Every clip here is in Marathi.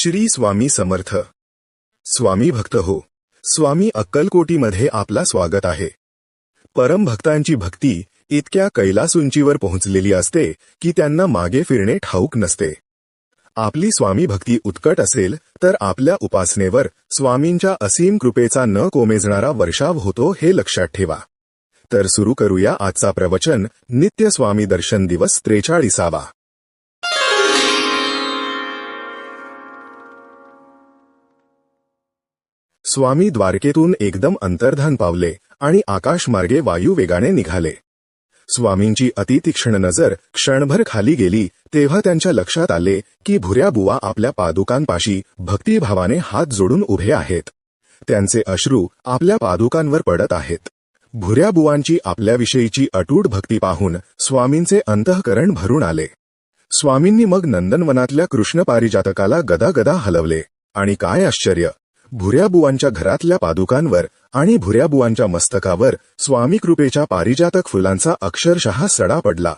श्री स्वामी समर्थ. स्वामी भक्त हो. स्वामी अक्कलकोटीमध्ये आपला स्वागत आहे. परमभक्तांची भक्ती इतक्या कैलास उंचीवर पोहोचलेली असते की त्यांना मागे फिरणे ठाऊक नसते. आपली स्वामी भक्ती उत्कट असेल तर आपल्या उपासनेवर स्वामींच्या असीम कृपेचा न कोमेजणारा वर्षाव होतो हे लक्षात ठेवा. तर सुरू करूया आजचा प्रवचन. नित्य स्वामी दर्शन दिवस 43. स्वामी द्वारकेतून एकदम अंतर्धान पावले आणि आकाशमार्गे वायुवेगाने निघाले. स्वामींची अतितीक्ष्ण नजर क्षणभर खाली गेली तेव्हा त्यांच्या लक्षात आले की भुऱ्या बुवा आपल्या पादुकांपाशी भक्तिभावाने हात जोडून उभे आहेत. त्यांचे अश्रू आपल्या पादुकांवर पडत आहेत. भुऱ्या बुवांची आपल्याविषयीची अटूट भक्ती पाहून स्वामींचे अंतःकरण भरून आले. स्वामींनी मग नंदनवनातल्या कृष्ण पारिजातकाला गदागदा हलवले आणि काय आश्चर्य, भुऱ्याबुवांच्या घरातल्या पादुकांवर आणि भुऱ्याबुवांच्या मस्तकावर स्वामी कृपेच्या पारिजातक फुलांचा अक्षरशः सडा पडला.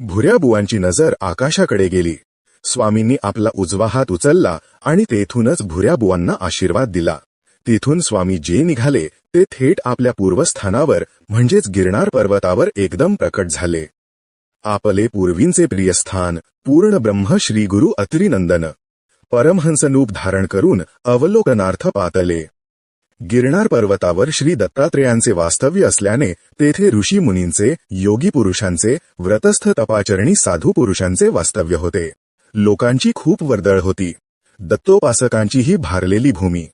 भुऱ्याबुवांची नजर आकाशाकडे गेली. स्वामींनी आपला उजवा हात उचलला आणि तेथूनच भुऱ्याबुवांना आशीर्वाद दिला. तिथून स्वामी जे निघाले ते थेट आपल्या पूर्वस्थानावर म्हणजेच गिरनार पर्वतावर एकदम प्रकट झाले. आपले पूर्वींचे प्रियस्थान पूर्ण ब्रह्म श्री गुरु अत्रिनंदन परमहंसनूप धारण करून अवलोकनार्थ पातले. गिरनार पर्वतावर श्री दत्तात्रेयांचे वास्तव्य असल्याने तेथे ऋषी मुनींचे, योगी पुरुषांचे, व्रतस्थ तपाचरणी साधू पुरुषांचे वास्तव्य होते. लोकांची खूप वर्दळ होती. दत्तोपासकांचीही भारलेली भूमी.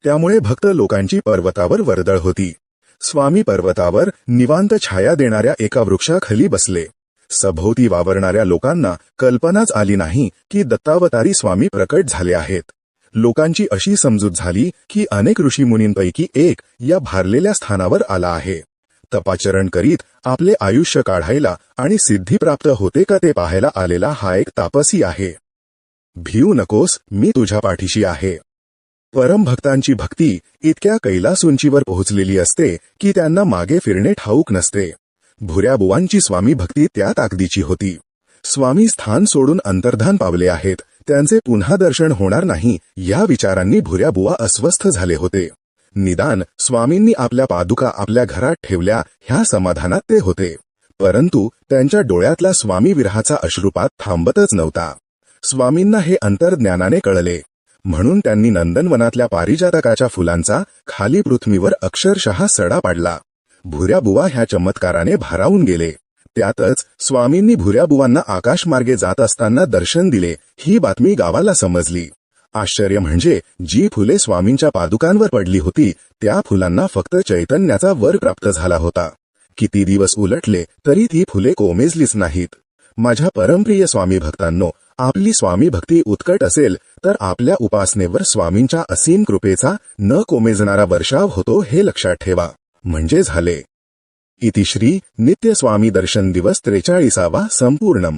त्यामुळे भक्त लोकांची पर्वतावर वर्दळ होती. स्वामी पर्वतावर निवांत छाया देणाऱ्या एका वृक्षाखाली बसले. सभोवती वावरणाऱ्या लोकांना कल्पनाच आली नाही की दत्तावतारी स्वामी प्रकट झाले आहेत. लोकांची अशी समजूत झाली की अनेक ऋषीमुनींपैकी एक या भारलेल्या स्थानावर आला आहे. तपाचरण करीत आपले आयुष्य काढायला आणि सिद्धी प्राप्त होते का ते पाहायला आलेला हा एक तापसी आहे. भिऊ नकोस, मी तुझ्या पाठीशी आहे. परमभक्तांची भक्ती इतक्या कैलास उंचीवर पोहोचलेली असते की त्यांना मागे फिरणे ठाऊक नसते. भुऱ्याबुवांची स्वामी भक्ती त्या ताकदीची होती. स्वामी स्थान सोडून अंतर्धान पावले आहेत, त्यांचे पुन्हा दर्शन होणार नाही या विचारांनी भुऱ्याबुवा अस्वस्थ झाले होते. निदान स्वामींनी आपल्या पादुका आपल्या घरात ठेवल्या ह्या समाधानात ते होते. परंतु त्यांच्या डोळ्यातला स्वामी विरहाचा अश्रुपात थांबतच नव्हता. स्वामींना हे अंतर्ज्ञानाने कळले. म्हणून त्यांनी नंदनवनातल्या पारिजातकाच्या फुलांचा खाली पृथ्वीवर अक्षरशः सडा पाडला. भुऱ्याबुवा ह्या चमत्काराने भारावून गेले. त्यातच स्वामींनी भुऱ्याबुवांना आकाशमार्गे जात असताना दर्शन दिले ही बातमी गावाला समजली. आश्चर्य म्हणजे जी फुले स्वामींच्या पादुकांवर पडली होती त्या फुलांना फक्त चैतन्याचा वर प्राप्त झाला होता. किती दिवस उलटले तरी ती फुले कोमेजलीच नाहीत. माझ्या परमप्रिय स्वामी भक्तांनो, आपली स्वामी भक्ती उत्कट असेल तर आपल्या उपासनेवर स्वामींच्या असीम कृपेचा न कोमेजणारा वर्षाव होतो हे लक्षात ठेवा. म्हणजे झाले. इति श्री नित्य स्वामी दर्शन दिवस 43 संपूर्णम.